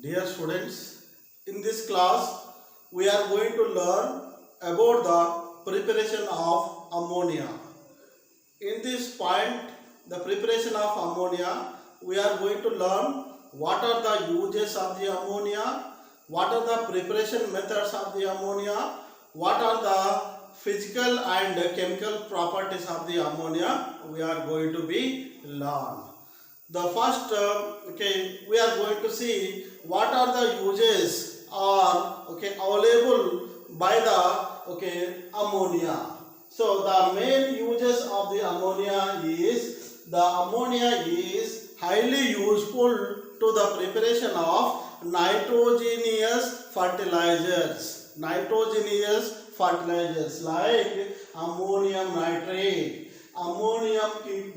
Dear students, in this class we are going to learn about the preparation of ammonia. In this point, the preparation of ammonia, we are going to learn what are the uses of the ammonia, what are the preparation methods of the ammonia, what are the physical and chemical properties of the ammonia we are going to be learn. The first, we are going to see what are the uses are available by the ammonia. So the main uses of the ammonia is highly useful to the preparation of nitrogenous fertilizers. Nitrogenous fertilizers like ammonium nitrate,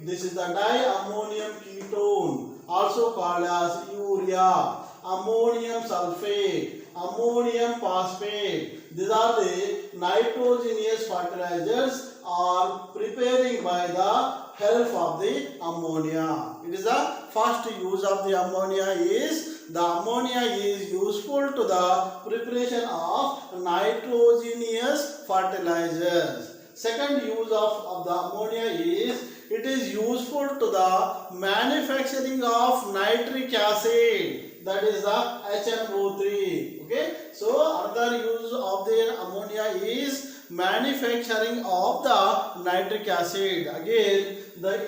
this is the diammonium ketone, also called as urea, ammonium sulfate, ammonium phosphate. These are the nitrogenous fertilizers are preparing by the help of the ammonia. It is the first use of the ammonia is the ammonia is useful to the preparation of nitrogenous fertilizers. Second use of the ammonia is it is useful to the manufacturing of nitric acid, that is the HNO3. Okay, so another use of the ammonia is manufacturing of the nitric acid. Again,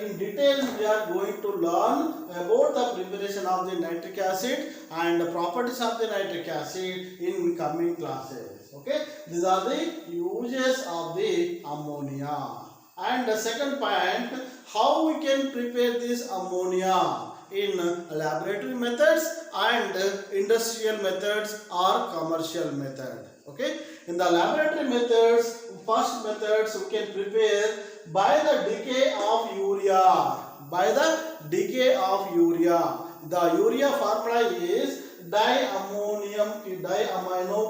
in details we are going to learn about the preparation of the nitric acid and the properties of the nitric acid in coming classes. Okay, these are the uses of the ammonia. And the second point, how we can prepare this ammonia in laboratory methods and industrial methods or commercial method. Okay, in the laboratory methods, first methods we can prepare by the decay of urea. By the decay of urea, the urea formula is diamino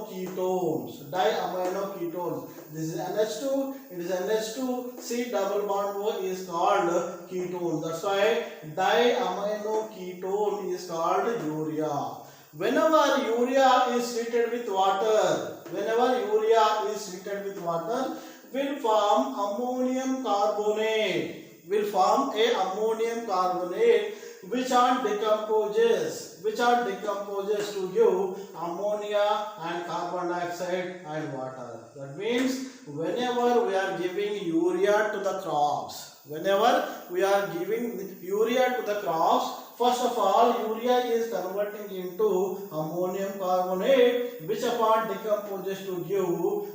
ketones. This is NH2, it is NH2, C double bond O is called ketone. That's why diamino ketone is called urea. Whenever urea is treated with water, will form ammonium carbonate, which are decomposes to give ammonia and carbon dioxide and water. That means whenever we are giving urea to the crops, first of all, urea is converting into ammonium carbonate, which upon decomposes to give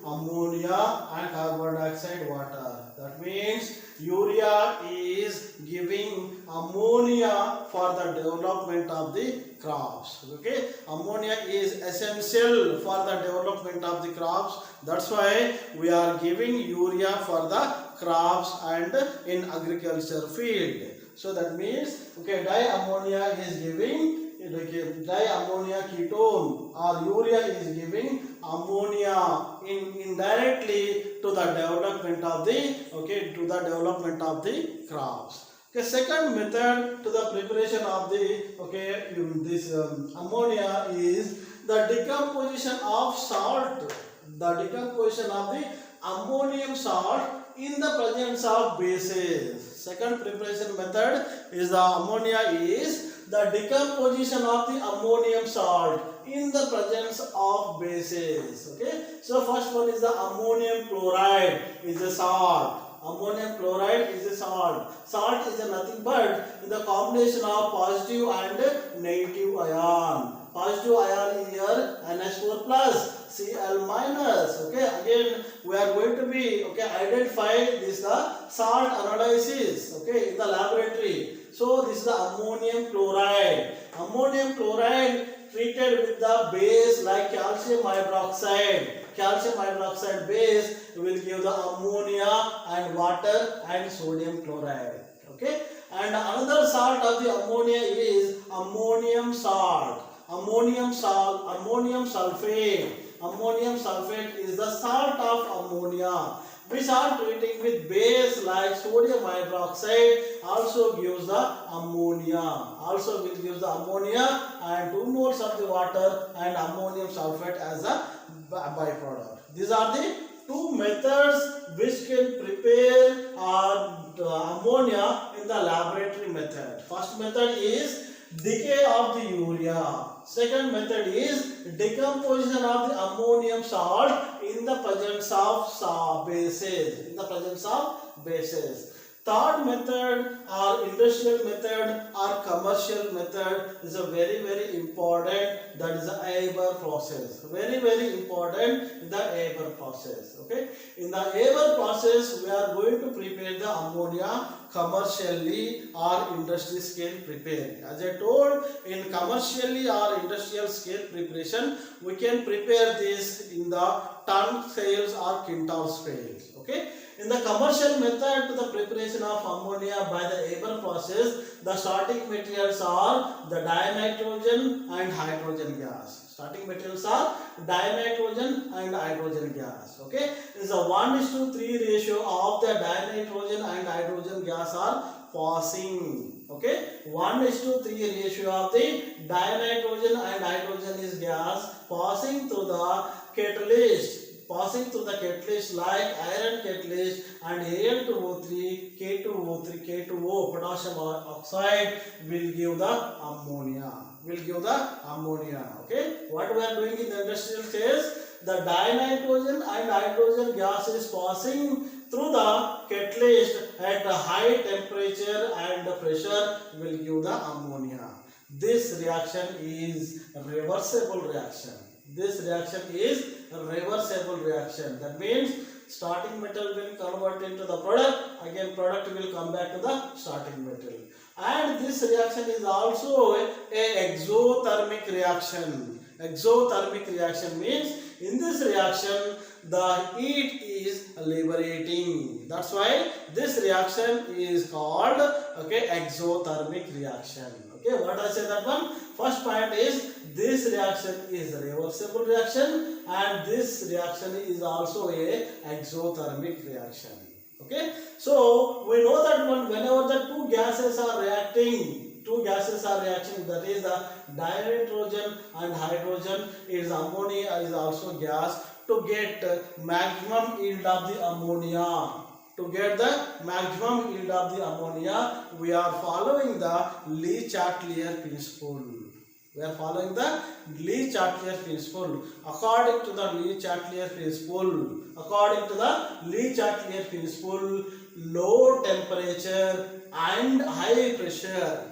ammonia and carbon dioxide water. That means urea is giving ammonia for the development of the crops. Okay, ammonia is essential for the development of the crops. That's why we are giving urea for the crops and in agriculture field. So that means diammonia is giving diammonia ketone or urea is giving ammonia indirectly to the development of the crops. Okay, second method to the preparation of the this ammonia is the decomposition of salt. The decomposition of the ammonium salt in the presence of bases. Second preparation method is the ammonia is the decomposition of the ammonium salt in the presence of bases. Okay, so first one is the ammonium chloride is a salt. Ammonium chloride is a salt. Salt is nothing but the combination of positive and negative ion. Positive ion here NH4 plus Cl minus. Okay, again we are going to be identify this the salt analysis in the laboratory. So this is the ammonium chloride. Ammonium chloride treated with the base like calcium hydroxide. Calcium hydroxide base will give the ammonia and water and sodium chloride. Okay, and another salt of the ammonia is ammonium salt. Ammonium sulfate. Ammonium sulfate is the salt of ammonia which are treating with base like sodium hydroxide also gives the ammonia. Also will give the ammonia and 2 moles of the water and ammonium sulfate as a byproduct. These are the two methods which can prepare ammonia in the laboratory method. First method is decay of the urea. Second method is decomposition of the ammonium salt in the presence of bases. In the presence of bases. Third method or industrial method or commercial method is a very important, that is the Haber process. Very important, the Haber process. Okay. In the Haber process we are going to prepare the ammonia commercially or industry scale prepare. As I told, in commercially or industrial scale preparation we can prepare this in the ton scales or quintal scales. Okay. In the commercial method, the preparation of ammonia by the Haber process, the starting materials are the dinitrogen and hydrogen gas. Starting materials are dinitrogen and hydrogen gas. Okay, is a 1:3 ratio of the dinitrogen and hydrogen gas are passing. Okay, 1:3 ratio of the dinitrogen and hydrogen is gas passing through the catalyst. Passing through the catalyst like iron catalyst and Al2O3, K2O3, K2O, potassium oxide will give the ammonia. Okay, what we are doing in the industrial stage, the dinitrogen and hydrogen gas is passing through the catalyst at a high temperature and pressure will give the ammonia. This reaction is a reversible reaction. This reaction is a reversible reaction. That means starting metal will convert into the product, again product will come back to the starting metal. And this reaction is also a exothermic reaction. Exothermic reaction means in this reaction the heat is liberating. That's why this reaction is called exothermic reaction. Okay, what I said that one? First point is this reaction is a reversible reaction and this reaction is also a exothermic reaction. Okay, so we know that whenever the two gases are reacting, that is the dinitrogen and hydrogen, is ammonia is also gas. To get maximum yield of the ammonia, we are following the Le-Chatelier principle. According to the Le-Chatelier principle, low temperature and high pressure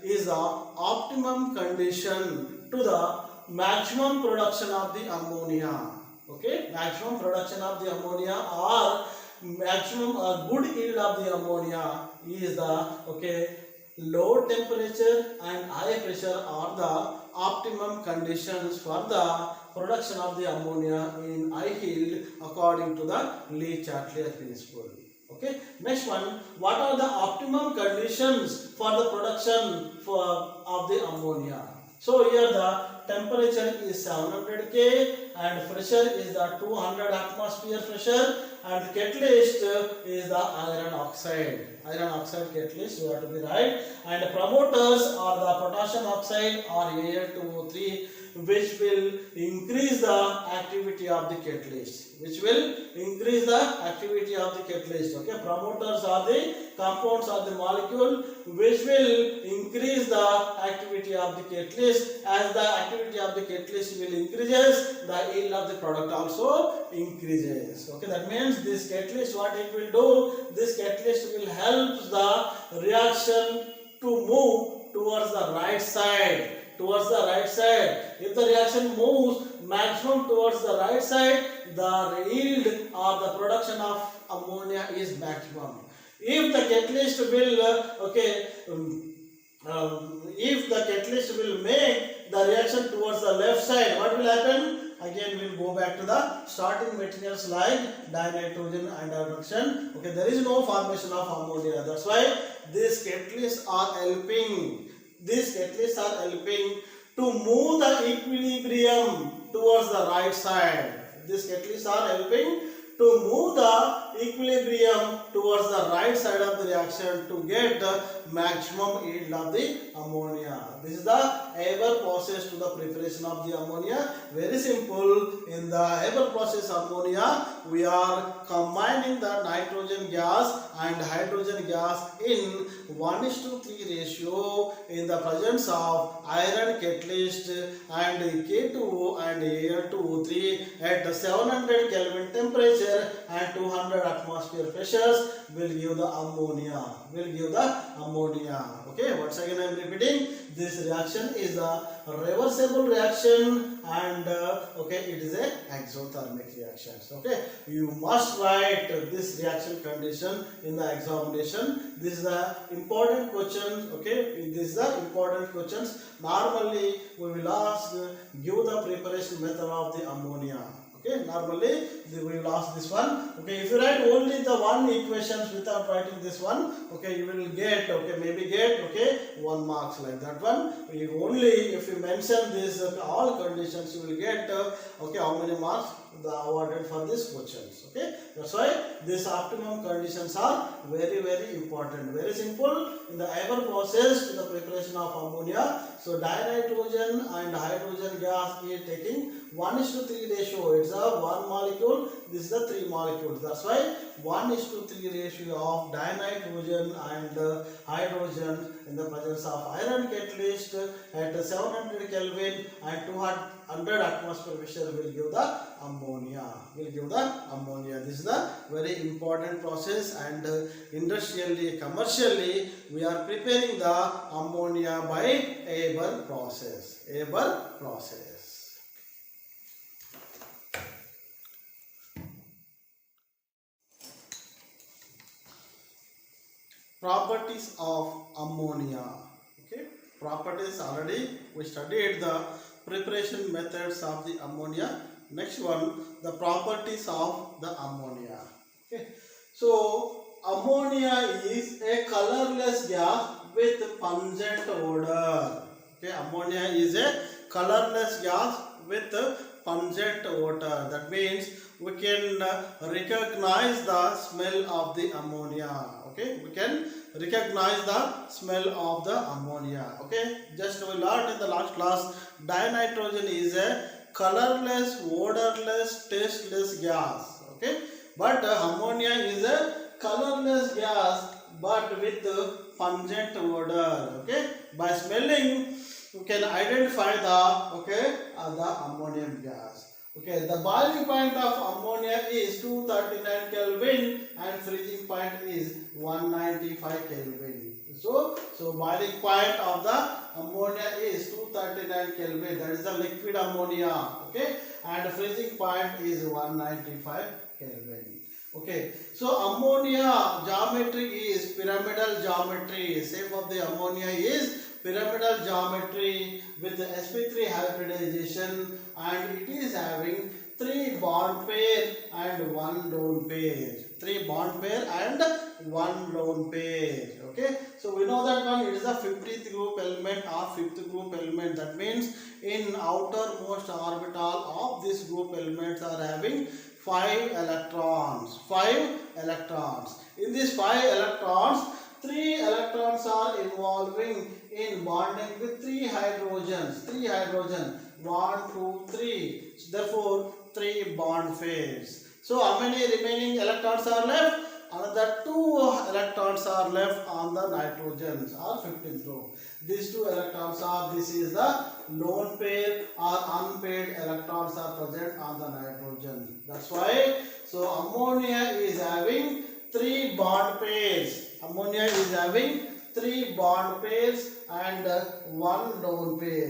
is the optimum condition to the maximum production of the ammonia. Okay, maximum production of the ammonia or maximum good yield of the ammonia is the low temperature and high pressure are the optimum conditions for the production of the ammonia in high yield according to the Le-Chatelier principle. Okay, next one, what are the optimum conditions for the production of the ammonia? So here the temperature is 700 K and pressure is the 200 atmosphere pressure and the catalyst is the iron oxide. Iron oxide catalyst, you have to be right. And the promoters are the potassium oxide or Al2O3, which will increase the activity of the catalyst. Okay, promoters are the compounds of the molecule which will increase the activity of the catalyst. As the activity of the catalyst will increases, the yield of the product also increases. Okay, that means this catalyst, what it will do, this catalyst will help the reaction to move towards the right side. If the reaction moves maximum towards the right side, the yield or the production of ammonia is maximum. If the catalyst will make the reaction towards the left side, what will happen? Again we will go back to the starting materials like dinitrogen and hydrogen. Okay, there is no formation of ammonia. That's why these catalysts are helping to move the equilibrium towards the right side. These catalysts are helping to move the equilibrium towards the right side of the reaction to get the maximum yield of the ammonia. This is the Haber process to the preparation of the ammonia. Very simple. In the Haber process ammonia, we are combining the nitrogen gas and hydrogen gas in 1:3 ratio in the presence of iron catalyst and K2O and Al2O3 at 700 Kelvin temperature and 200 atmosphere pressures will give the ammonia. Okay, once again I am repeating, this reaction is a reversible reaction and okay, it is a exothermic reaction. Okay, you must write this reaction condition in the examination. This is the important question. Okay, this is the important questions. Normally we will ask, give the preparation method of the ammonia. Okay, normally we will ask this one. Okay, if you write only the one equations without writing this one, okay, you will get, okay, maybe get, okay, 1 marks like that one. Only if you mention this all conditions, you will get, okay, how many marks awarded for these questions. Okay, that's why these optimum conditions are very important. Very simple. In the Haber process to the preparation of ammonia, so dinitrogen and hydrogen gas is taking 1:3 ratio. It's a 1 molecule. This is the 3 molecules. That's why 1:3 ratio of dinitrogen and hydrogen in the presence of iron catalyst at 700 Kelvin and 200 atmosphere pressure will give the ammonia. This is the very important process, and industrially, commercially, we are preparing the ammonia by Haber process. Properties of ammonia. Okay, properties already we studied the preparation methods of the ammonia. Next one, the properties of the ammonia. Okay, so ammonia is a colorless gas with pungent odor. Okay, ammonia is a colorless gas with pungent odor. That means we can recognize the smell of the ammonia. Okay, we can recognize the smell of the ammonia. Okay, just we learned in the last class, dinitrogen is a colorless, odorless, tasteless gas. Okay, but ammonia is a colorless gas but with pungent odor. Okay, by smelling you can identify the ammonium gas. Okay, the boiling point of ammonia is 239 Kelvin and freezing point is 195 Kelvin. So boiling point of the ammonia is 239 Kelvin. That is the liquid ammonia. Okay, and freezing point is 195 Kelvin. Okay, so ammonia geometry is pyramidal geometry. Shape of the ammonia is pyramidal geometry with the sp3 hybridization, and it is having 3 bond pair and 1 lone pair. 3 bond pair and 1 lone pair. Okay, so we know that one, it is a 50th group element or 5th group element. That means in outermost orbital of this group elements are having 5 electrons. In these 5 electrons, 3 electrons are involving in bonding with 3 hydrogens. 1, 2, 3. Therefore 3 bond pairs. So how many remaining electrons are left? Another 2 electrons are left on the nitrogens or 15th group. These 2 electrons are, this is the lone pair or unpaired electrons are present on the nitrogen. That's why, so ammonia is having 3 bond pairs. Ammonia is having 3 bond pairs and 1 lone pair.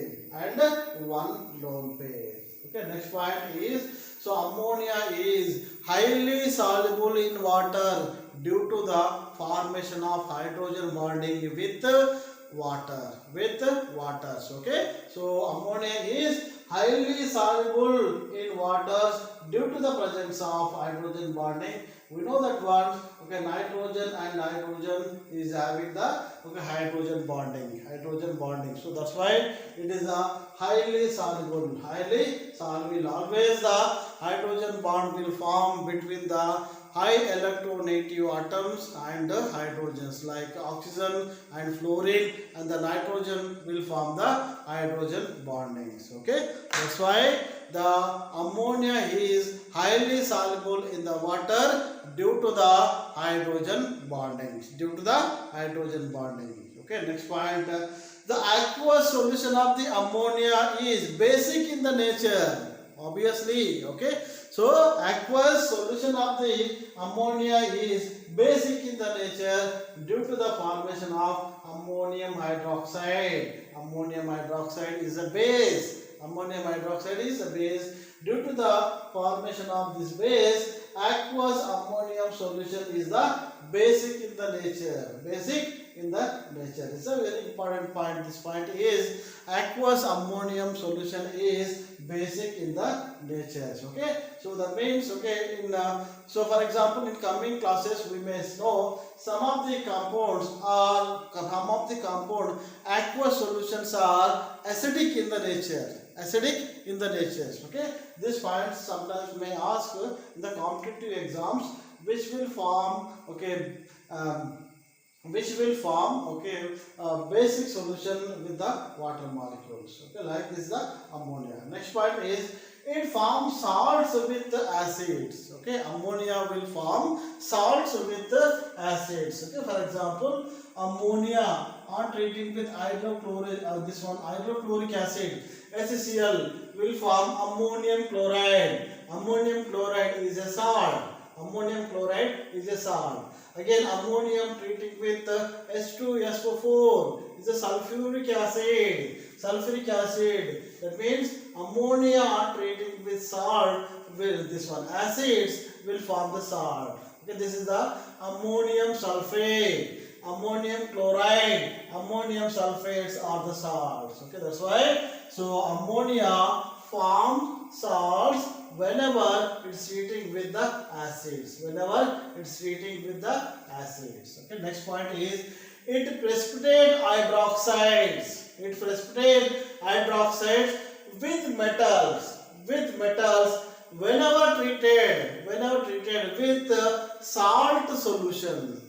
Okay, next point is, so ammonia is highly soluble in water due to the formation of hydrogen bonding with water. Okay, so ammonia is highly soluble in water due to the presence of hydrogen bonding. We know that one. Okay, nitrogen and nitrogen is having the hydrogen bonding. So that's why it is a highly soluble. Always the hydrogen bond will form between the high electronegative atoms and the hydrogens like oxygen and fluorine, and the nitrogen will form the hydrogen bondings. Okay, that's why the ammonia is highly soluble in the water due to the hydrogen bonding. Okay, next point. The aqueous solution of the ammonia is basic in the nature. Obviously, okay. So aqueous solution of the ammonia is basic in the nature due to the formation of ammonium hydroxide. Ammonium hydroxide is a base. Due to the formation of this base, aqueous ammonium solution is the basic in the nature. It's a very important point. This point is aqueous ammonium solution is basic in the nature. Okay, so that means so for example, in coming classes we may know some of the compound aqueous solutions are acidic in the nature. Okay, this point sometimes may ask in the competitive exams, which will form basic solution with the water molecules. Okay, like this is the ammonia. Next point is it forms salts with acids. Okay, ammonia will form salts with acids. Okay, for example, ammonia on treating with hydrochloric acid, HCl, will form ammonium chloride. Ammonium chloride is a salt. Again, ammonium treating with H2SO4 is a sulfuric acid. That means ammonia treating with salt acids will form the salt. Okay, this is the ammonium sulfate, ammonium chloride, ammonium sulfates are the salts. Okay, that's why. So ammonia forms salts whenever it's reacting with the acids. Okay, next point is it precipitate hydroxides. With metals whenever treated with salt solution.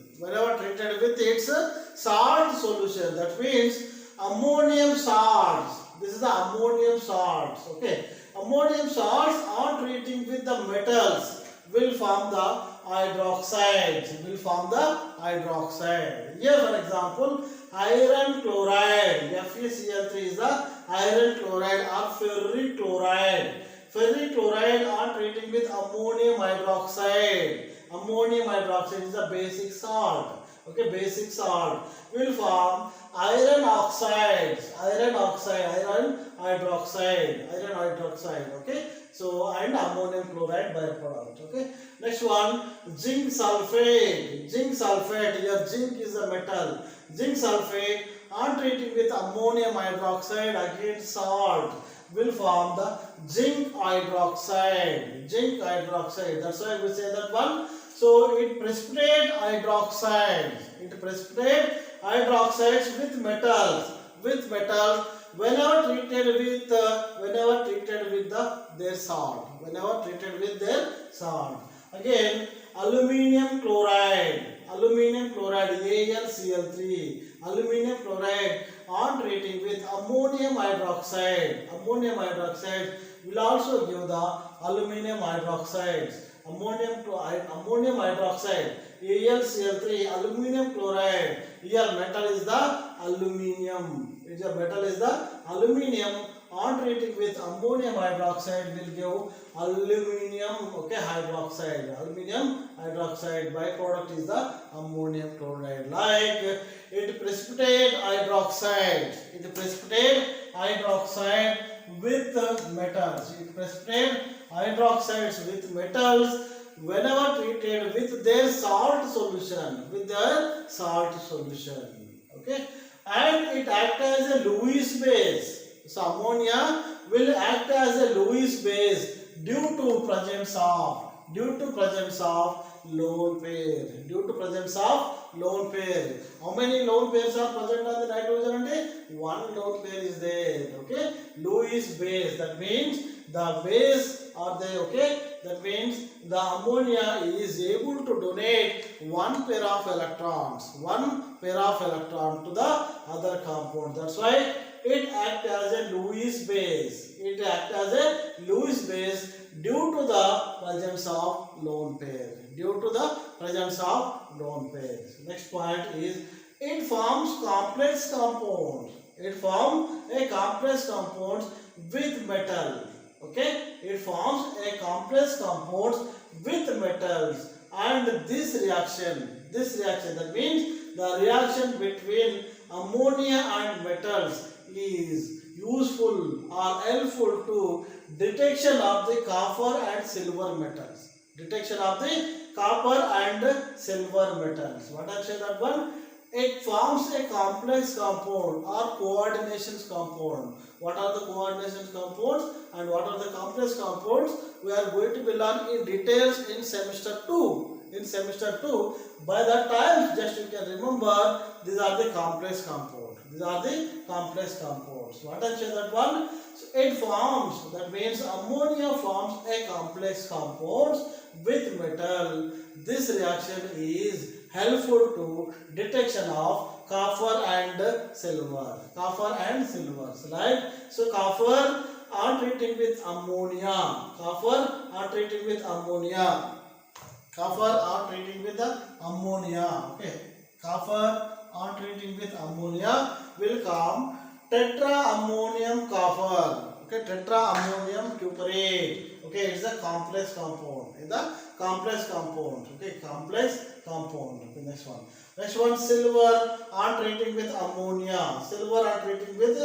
That means ammonium salts. This is the ammonium salts. Okay, ammonium salts are treating with the metals will form the hydroxides. Here, for example, iron chloride, FeCl3 is the iron chloride or ferric chloride. Ferric chloride are treating with ammonium hydroxide. Ammonium hydroxide is a basic salt. Okay, basic salt will form iron oxides. Iron hydroxide. Okay, so and ammonium chloride byproduct. Okay, next one, zinc sulfate. Here zinc is a metal. Zinc sulfate on treating with ammonium hydroxide against salt will form the zinc hydroxide. That's why we say that one. So it precipitate hydroxides. With metals. Whenever treated with their salt. Again, aluminium chloride, AlCl3. Aluminium chloride on treating with ammonium hydroxide will also give the aluminium hydroxides. Ammonium hydroxide, AlCl3, aluminium chloride. Here metal is the aluminium. On treating with ammonium hydroxide will give aluminium hydroxide. Byproduct is the ammonium chloride. Like it precipitate hydroxide. With metals. Hydroxides with metals whenever treated with their salt solution. Okay, and it acts as a Lewis base. So ammonia will act as a Lewis base due to presence of lone pair. Due to presence of lone pair. How many lone pairs are present on the nitrogen? One lone pair is there. Okay. Lewis base. That means the base are there. Okay. That means the ammonia is able to donate one pair of electrons. One pair of electrons to the other compound. That's why it acts as a Lewis base. It acts as a Lewis base due to the presence of lone pair. Due to the presence of lone pairs. Next point is it forms complex compounds. It forms a complex compound with metal. Okay, it forms a complex compound with metals, and this reaction that means the reaction between ammonia and metals is useful or helpful to detection of the copper and silver metals. Detection of the copper and silver metals. What I say that one? It forms a complex compound or coordinations compound. What are the coordination compounds and what are the complex compounds? We are going to be learn in details in semester 2. In semester 2, by that time, just you can remember these are the complex compounds. These are the complex compounds. What I say that one? So it forms. That means ammonia forms a complex compound with metal. This reaction is helpful to detection of copper and silver. Copper and silver. So copper are treating with ammonia. Copper are treating with ammonia. Copper are treating with the ammonia. Okay. Copper are treating with ammonia will come tetraammonium copper. Okay, tetraammonium cuprate. Okay, it's a complex compound. It's a complex compound. Okay, complex compound. Okay, next one. Next one, silver are treating with ammonia. Silver are treating with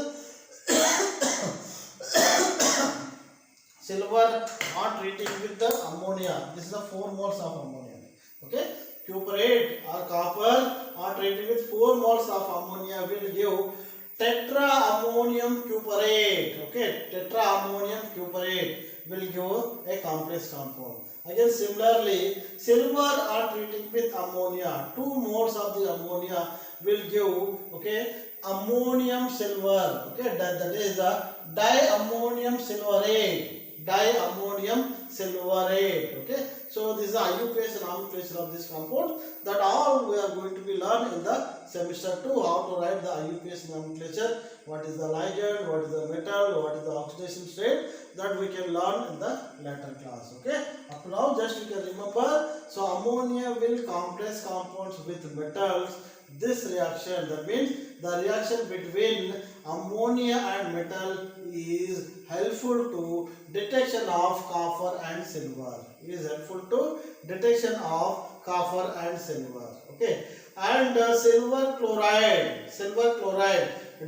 silver are treating with the ammonia. This is the 4 moles of ammonia. Okay, cuprate or copper are treating with 4 moles of ammonia will give tetraammonium cuprate. Okay, tetraammonium cuprate will give a complex compound. Again, similarly, silver are treating with ammonia. 2 moles of the ammonia will give, okay, ammonium silver. Okay, that is the diammonium silverate. Diammonium silverate. Okay, so this is the IUPAC and nomenclature of this compound. That all we are going to be learned in the semester 2, how to write the IUPAC nomenclature, what is the ligand, what is the metal, what is the oxidation state, that we can learn in the later class. Okay, up to now just you can remember. So ammonia will complex compounds with metals. This reaction, that means the reaction between ammonia and metal is helpful to detection of copper and silver. It is helpful to detection of copper and silver. Okay, and silver chloride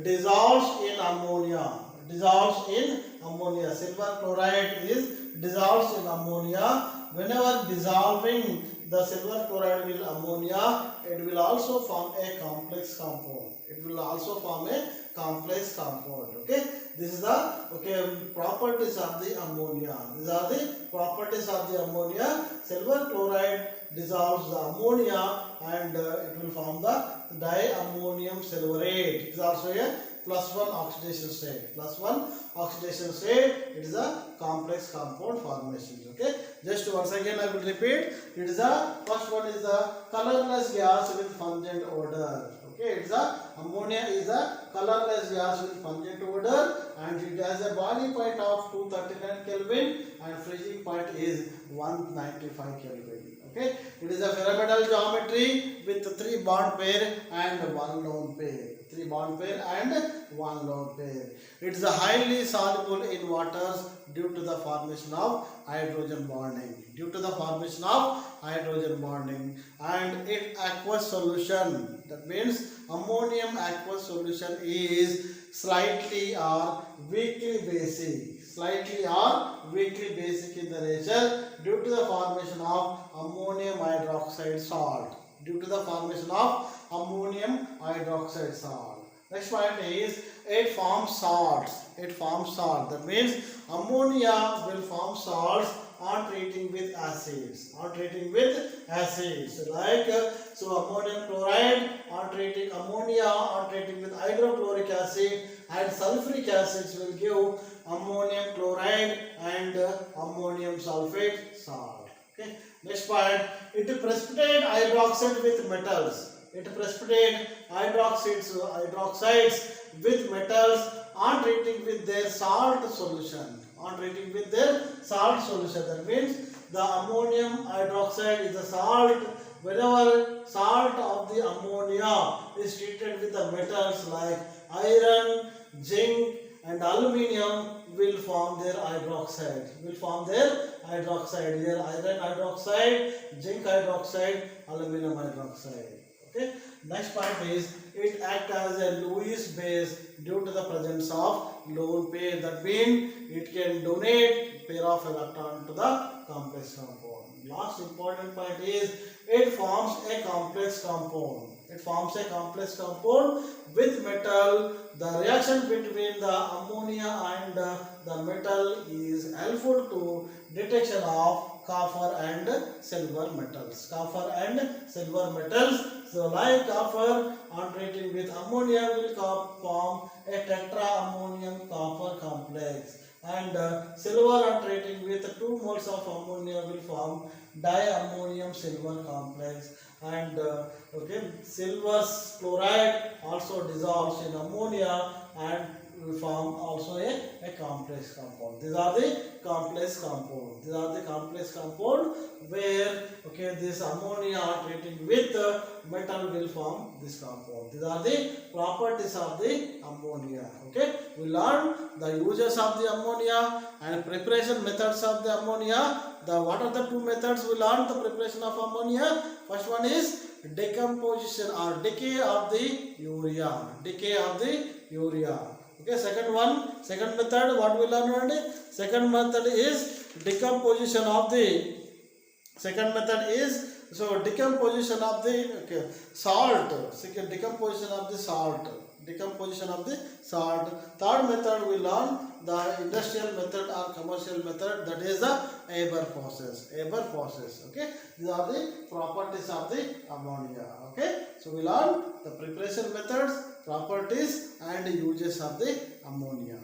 dissolves in ammonia. Dissolves in ammonia. Silver chloride is dissolves in ammonia. Whenever dissolving the silver chloride with ammonia, it will also form a complex compound. It will also form a complex compound. Okay, this is the properties of the ammonia. These are the properties of the ammonia. Silver chloride dissolves the ammonia and it will form the diammonium silverate. It is also a +1 oxidation state. +1 oxidation state. It is a complex compound formation. Okay. Just once again I will repeat. It is the first one is the colorless gas with pungent odor. Okay. It's a ammonia is a colorless gas with pungent odor and it has a boiling point of 239 Kelvin and freezing point is 195 Kelvin. Okay. It is a pyramidal geometry with 3 bond pair and 1 lone pair. 3 bond pair and 1 lone pair. It is a highly soluble in waters due to the formation of hydrogen bonding. Due to the formation of hydrogen bonding and its aqueous solution. That means ammonium aqueous solution is slightly or weakly basic. Slightly or weakly basic in the nature due to the formation of ammonium hydroxide salt. Due to the formation of ammonium hydroxide salt. Next point is it forms salts. It forms salt. That means ammonia will form salts on treating with acids. On treating with acids, like so ammonium chloride on treating ammonia on treating with hydrochloric acid, and sulfuric acids will give ammonium chloride and ammonium sulfate salt. Okay. Next point, it precipitate hydroxide with metals. It precipitate hydroxides with metals on treating with their salt solution. On treating with their salt solution. That means the ammonium hydroxide is a salt. Whenever salt of the ammonia is treated with the metals like iron, zinc, and aluminium, will form their hydroxide. Will form their hydroxide. Here iron hydroxide, zinc hydroxide, aluminum hydroxide. Okay. Next point is it acts as a Lewis base due to the presence of lone pair. That means it can donate pair of electron to the complex compound. Last important point is it forms a complex compound. It forms a complex compound with metal. The reaction between the ammonia and the metal is helpful to detection of copper and silver metals. Copper and silver metals. So like copper on treating with ammonia will form a tetraammonium copper complex, and silver on treating with 2 moles of ammonia will form diammonium silver complex, and silver chloride also dissolves in ammonia and will form also a complex compound. These are the complex compound. These are the complex compound where this ammonia treating with metal will form this compound. These are the properties of the ammonia. Okay, we learn the uses of the ammonia and preparation methods of the ammonia. What are the 2 methods we learned the preparation of ammonia? First one is decomposition or decay of the urea. Decay of the urea. Okay, second method what we learned? Second method is decomposition of the decomposition of the salt. Second, decomposition of the salt. Third method we learn the industrial method or commercial method, that is the Haber process. Okay, these are the properties of the ammonia. Okay, so we learn the preparation methods, properties, and uses of the ammonia.